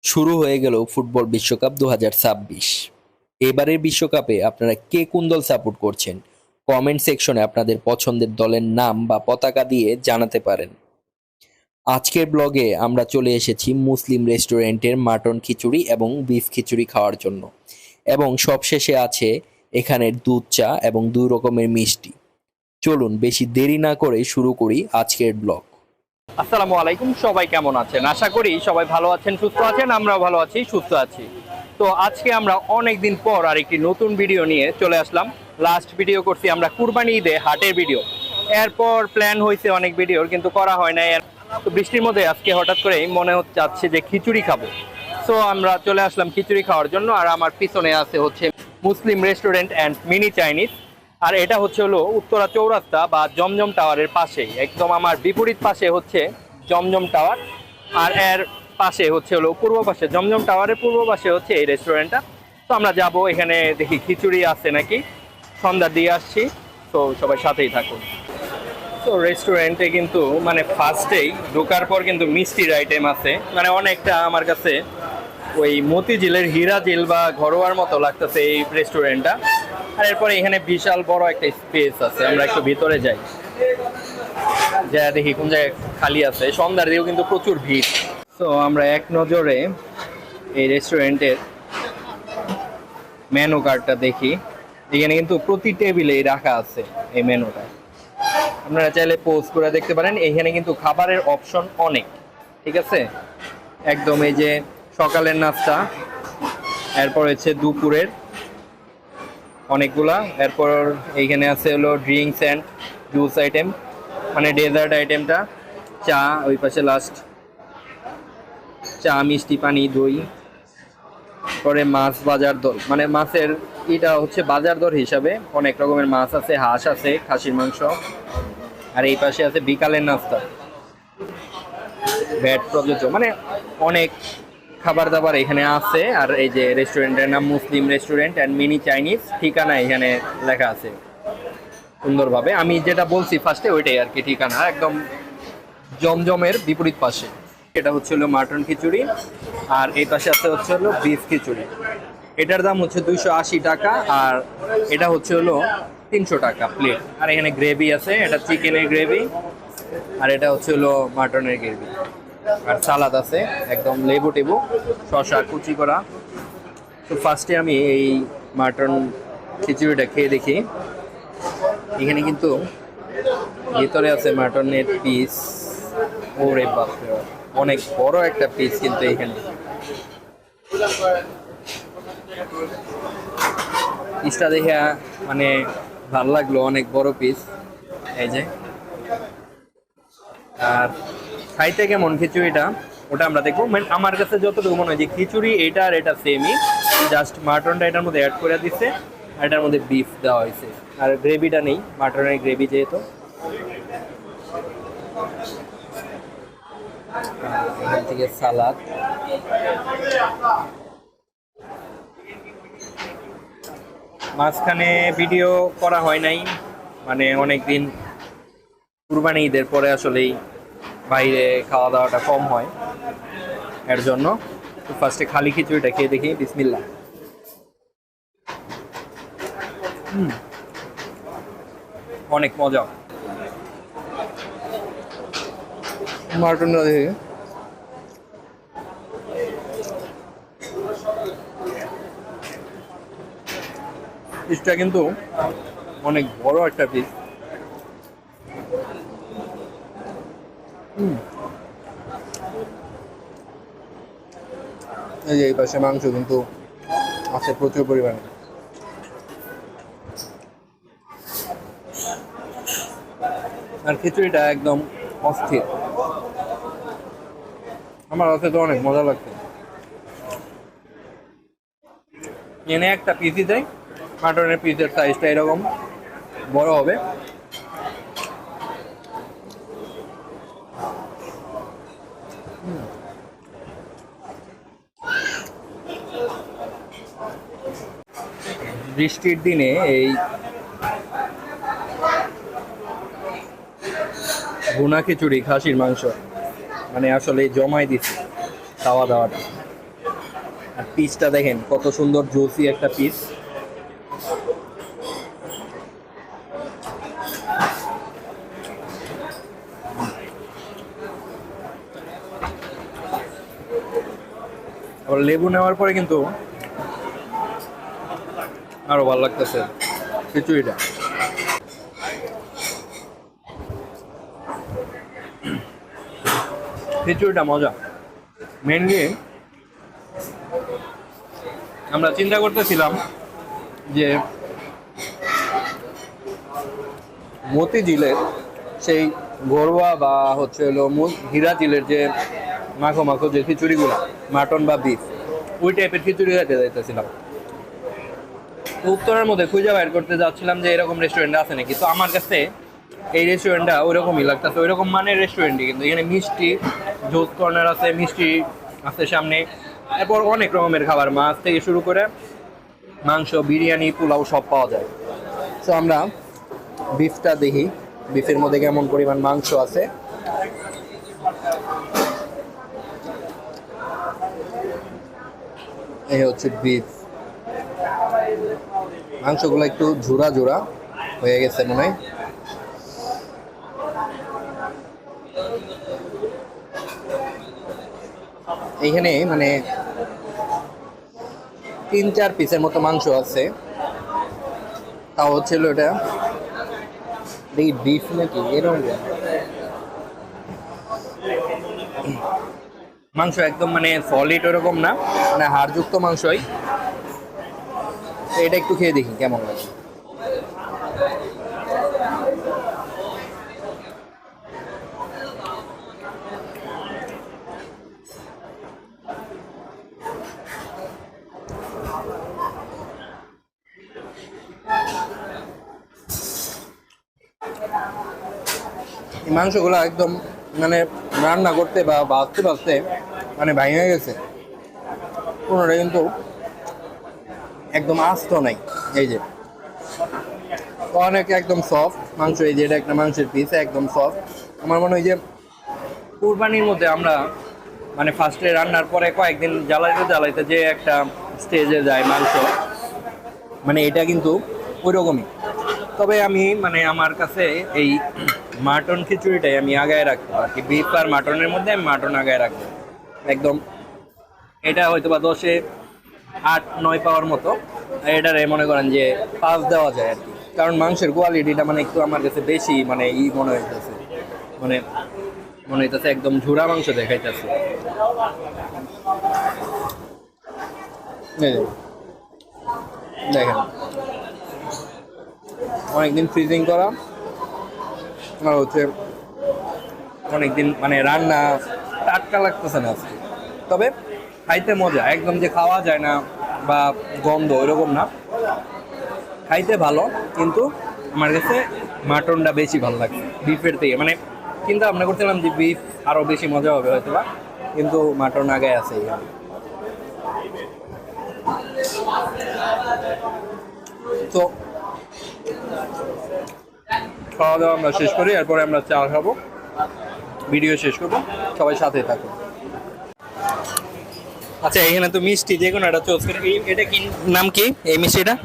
শুরু হয়ে গেল ফুটবল বিশ্বকাপ ২০২৬। এবারের বিশ্বকাপে আপনারা কে কোন দল সাপোর্ট করছেন? কমেন্ট সেকশনে আপনাদের পছন্দের দলের নাম বা পতাকা দিয়ে জানাতে পারেন। আজকের ব্লগে আমরা চলে এসেছি মুসলিম রেস্টুরেন্টের মাটন খিচুড়ি এবং বিফ খিচুড়ি খাওয়ার জন্য, এবং সবশেষে আছে এখানের দুধ চা এবং ২ রকমের মিষ্টি। চলুন বেশি দেরি না করে শুরু করি আজকের ব্লগ। আসসালামু আলাইকুম, সবাই কেমন আছেন? আশা করি সবাই ভালো আছেন, সুস্থ আছেন। আমরাও ভালো আছি, সুস্থ আছি। তো আজকে আমরা অনেক দিন পর আরেকটি নতুন ভিডিও নিয়ে চলে আসলাম। লাস্ট ভিডিও করছি আমরা কুরবানি ঈদে হাটের ভিডিও। এরপর প্ল্যান হয়েছে অনেক ভিডিওর, কিন্তু করা হয় নাই। তো বৃষ্টির মধ্যে আজকে হঠাৎ করেই মনে হচ্ছে যে খিচুড়ি খাবো। সো আমরা চলে আসলাম খিচুড়ি খাওয়ার জন্য। আর আমার পিছনে আছে হচ্ছে মুসলিম রেস্টুরেন্ট অ্যান্ড মিনি চাইনিজ। আর এটা হচ্ছে হলো উত্তরা চৌরাস্তা বা জমজম টাওয়ারের পাশেই, একদম আমার বিপরীত পাশে হচ্ছে জমজম টাওয়ার। আর এর পাশে হচ্ছে হলো পূর্ব পাশে, জমজম টাওয়ারের পূর্ব পাশে হচ্ছে এই রেস্টুরেন্টটা। তো আমরা যাব এখানে, দেখি খিচুড়ি আছে নাকি। সন্ধ্যা দিয়ে আসছি, তো সবাই সাথেই থাকুন। তো রেস্টুরেন্টে কিন্তু মানে ফার্স্টেই ঢোকার পর কিন্তু মিষ্টির আইটেম আছে, মানে অনেকটা আমার কাছে ওই মতিঝিলের হীরা ঝিল বা ঘরোয়ার মতো লাগতেছে এই রেস্টুরেন্টটা। আর এরপরে এখানে বিশাল বড় একটা স্পেস আছে, আমরা একটু ভিতরে যাই, যা দেখি কোন জায়গায় খালি আছে। সন্ধ্যার দিকেও কিন্তু প্রচুর ভিড়। তো আমরা এক নজরে এই রেস্টুরেন্টের মেনু কার্ডটা দেখি। এখানে কিন্তু প্রতি টেবিলেই রাখা আছে এই মেনুটা, আপনারা চাইলে পোজ করে দেখতে পারেন। এখানে কিন্তু খাবারের অপশন অনেক, ঠিক আছে। একদম এই যে সকালের নাস্তা, এরপর হচ্ছে দুপুরের অনেকগুলা, এরপর এইখানে আছে হলো ড্রিঙ্কস অ্যান্ড জুস আইটেম, মানে ডেজার্ট আইটেমটা, চা ওই পাশে লাস্ট, চা মিষ্টি পানি দই। পরে মাছ বাজার দর, মানে মাছের এটা হচ্ছে বাজার দর হিসাবে অনেক রকমের মাছ আছে, হাঁস আছে, খাসির মাংস। আর এই পাশে আছে বিকালের নাস্তা, ভ্যাট প্রযোজ্য, মানে অনেক খাবার দাবার এখানে আছে। আর এই যে রেস্টুরেন্টের নাম মুসলিম রেস্টুরেন্ট অ্যান্ড মিনি চাইনিজ, ঠিকানা এখানে লেখা আছে সুন্দরভাবে। আমি যেটা বলছি ফার্স্টে ওইটাই আর কি ঠিকানা, একদম জমজমের বিপরীত পাশে। এটা হচ্ছে হলো মাটন খিচুড়ি, আর এই পাশে আছে হচ্ছে হলো বিফ খিচুড়ি। এটার দাম হচ্ছে 280 টাকা, আর এটা হচ্ছে হলো 300 টাকা প্লেট। আর এখানে গ্রেভি আছে, এটা চিকেনের গ্রেভি, আর এটা হচ্ছে হলো মাটনের গ্রেভি। আর সালাদ আছে, একদম লেবু টেবু, শসা কুচি করা। তো ফার্স্টে আমি এই মাটন খিচুড়িটা খেয়ে দেখি। এখানে কিন্তু ভিতরে আছে মাটনের পিস। ওরে বাপরে, অনেক বড় একটা পিস কিন্তু এখানে। পিসটা দেখে মানে ভালো লাগলো, অনেক বড় পিস এই যে। আর খাইতে কেমন খিচুড়িটা ওটা আমরা দেখবো। মানে আমার কাছে যতটুকু মনে হয় যে খিচুড়ি এটা আর এটা সেমই, জাস্ট মাটনটা এটার মধ্যে অ্যাড করে দিচ্ছে, আর এটার মধ্যে বিফ দেওয়া হয়েছে, আর গ্রেভিটা নেই, মাটনের গ্রেভি যেহেতু। এখান থেকে সালাদ, মাঝখানে ভিডিও করা হয় নাই, মানে অনেক দিন কুরবানি ঈদের পরে আসলেই বাইরে খাওয়া দাওয়াটা কম হয়, এর জন্য। তো ফার্স্টে খালি খিচুড়িটা খেয়ে দেখি, বিসমিল্লাহ। অনেক মজা। মাটনটা দেখি, পিসটা কিন্তু অনেক বড় একটা পিস। এই যে এই পাশে মাংস কিন্তু আছে প্রচুর পরিমাণে। আর খিচুড়িটা একদম অস্থির, আমার কাছে তো অনেক মজা লাগছে। এনে একটা পিসই দেয়, মাটনের পিসের সাইজটা এরকম বড় হবে। বৃষ্টির দিনে এই ভুনা খিচুড়ি খাসির মাংস মানে আসলে জমাই দিচ্ছে খাওয়া দাওয়াটা। আর পিসটা দেখেন কত সুন্দর জুসি একটা পিস। আবার লেবু নেওয়ার পরে কিন্তু আরো ভালো লাগতেছে খিচুড়িটা। খিচুড়িটা মজা। মেনলি আমরা চিন্তা করতেছিলাম যে মতিঝিলের সেই ঘরোয়া বা হচ্ছে হলো হীরাঝিলের যে মাখো মাখো যে খিচুড়িগুলো মাটন বা বিফ ওই টাইপের খিচুড়ি খেতে যাইতেছিলাম। তো উত্তরের মধ্যে খুঁজে বাইর করতে যাচ্ছিলাম যে এরকম রেস্টুরেন্ট আছে নাকি। তো আমার কাছে এই রেস্টুরেন্টটা ওইরকমই লাগতেছে, ওইরকম মানের রেস্টুরেন্টই, কিন্তু এখানে মিষ্টি জুস কর্নার আছে, মিষ্টি আছে সামনে, এরপর অনেক রকমের খাবার, মাছ থেকে শুরু করে মাংস, বিরিয়ানি, পোলাও সব পাওয়া যায়। তো আমরা বিফটা দেখি, বিফের মধ্যে কেমন পরিমাণ মাংস আছে। এই হচ্ছে বিফ, মাংসগুলো একটু ঝুরা ঝুরা হয়ে গেছে মনে হয়। এইখানে মানে 3-4 পিসের মতো মাংস আছে, তাও হচ্ছিল এটা দেখি বিফ নাকি এরকম। মাংস একদম মানে সলিড ওরকম না, মানে হাড়যুক্ত মাংসই। এটা একটু খেয়ে দেখি কেমন লাগে। এই মাংসগুলো একদম মানে রান্না করতে বা ভাজতে ভাজতে মানে ভেঙে গেছে, কোনোটা কিন্তু একদম আস্ত নাই। এই যে অনেক একদম সফট মাংস, এই যে এটা একটা মাংসের পিস একদম সফট। আমার মনে হয় যে কুরবানির মধ্যে আমরা মানে ফার্স্টে রান্নার পরে কয়েকদিন জ্বালাইতে জ্বালাইতে যে একটা স্টেজে যায় মাংস, মানে এটা কিন্তু ওইরকমই। তবে আমি মানে আমার কাছে এই মাটন খিচুড়িটাই আমি আগায় রাখবো আর কি, বিফ আর মাটনের মধ্যে আমি মাটন আগায় রাখবো একদম। এটা হয়তো বা 10-এ 8-9 পাওয়ার মতো, এটারে মনে করেন যে 5 দেওয়া যায় আর কি, কারণ মাংসের কোয়ালিটিটা মানে একটু আমার কাছে বেশি মানে মনে হইতেছে, মানে মনে হইতেছে একদম ঝুরা মাংস দেখাইতেছে। দেখেন অনেকদিন ফ্রিজিং করা আর হচ্ছে অনেকদিন মানে রান্না টাটকা লাগতেছে না আজকে, তবে খাইতে মজা, একদম যে খাওয়া যায় না বা গন্ধ ওইরকম না, খাইতে ভালো। কিন্তু আমার কাছে মাটনটা বেশি ভালো লাগছে বিফের থেকে, মানে চিন্তা ভাবনা করছিলাম যে বিফ আরও বেশি মজা হবে হয়তো বা, কিন্তু মাটন আগে আছে এখানে। তো খাওয়া দাওয়া আমরা শেষ করি, এরপরে আমরা চা খাবো, ভিডিও শেষ করবো, সবাই সাথে থাকুন। আচ্ছা এখানে তো মিষ্টি যে কোনো একটা চলছে, এটা কি নাম কি এই মিষ্টিটা?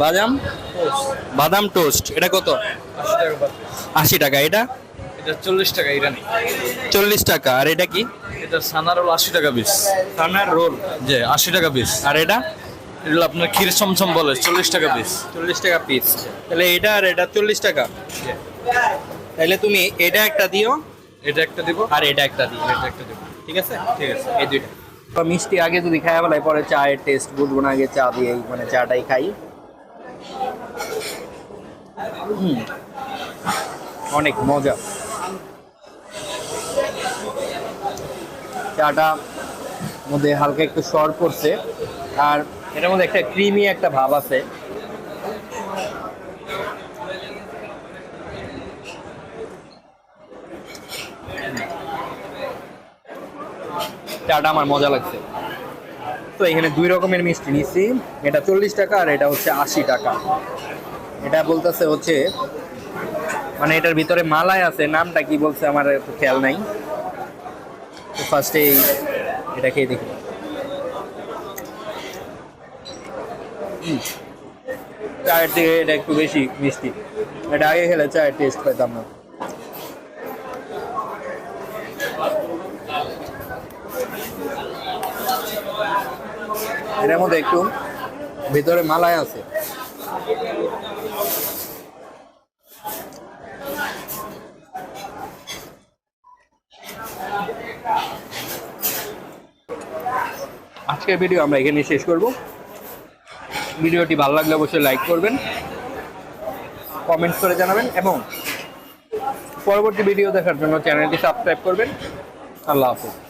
বাদাম বাদাম টোস্ট, এটা কত? 80 টাকা। এটা এটা 40 টাকা ইরানি। 40 টাকা। আর এটা কি? এটা সানা রোল 80 টাকা পিস। সানার রোল যে 80 টাকা পিস। আর এটা এগুলো আপনার ক্ষীর চমচম বলে 40 টাকা পিস। 40 টাকা পিস। তাহলে এটা আর এটা 40 টাকা। তাহলে তুমি এটা একটা দিও, এটা একটা দিব আর এটা একটা দিও, এটা একটা দিব। ঠিক আছে? ঠিক আছে। এই দুইটা। তো মিষ্টি আগে যদি খাই বলাই, পরে চায়ের টেস্ট বুঝবো না, আগে চা দিয়ে মানে চাটাই খাই। অনেক মজা চাটা, মধ্যে হালকা একটু সর পড়ছে, আর এটার মধ্যে একটা ক্রিমি একটা ভাব আছে। চাটা আমার মজা লাগছে। তো এখানে 2 রকমের মিষ্টি নিচ্ছি, এটা 40 টাকা আর এটা হচ্ছে 80 টাকা। এটা বলতেছে হচ্ছে মানে এটার ভিতরে মালাই আছে, নামটা কি বলছে আমার একটু খেয়াল নাই। তো ফার্স্টে এটা খেয়ে দেখি। চায়ের থেকে এটা একটু বেশি মিষ্টি। এটা আগে খেলে চায়ের টেস্ট পেতাম না। এর মধ্যে একটু ভিতরে মালাই আছে। আজকের ভিডিও আমরা এখানে শেষ করব। ভিডিওটি ভালো লাগলে অবশ্যই লাইক করবেন, কমেন্টস করে জানাবেন এবং পরবর্তী ভিডিও দেখার জন্য চ্যানেলটি সাবস্ক্রাইব করবেন। আল্লাহ হাফেজ।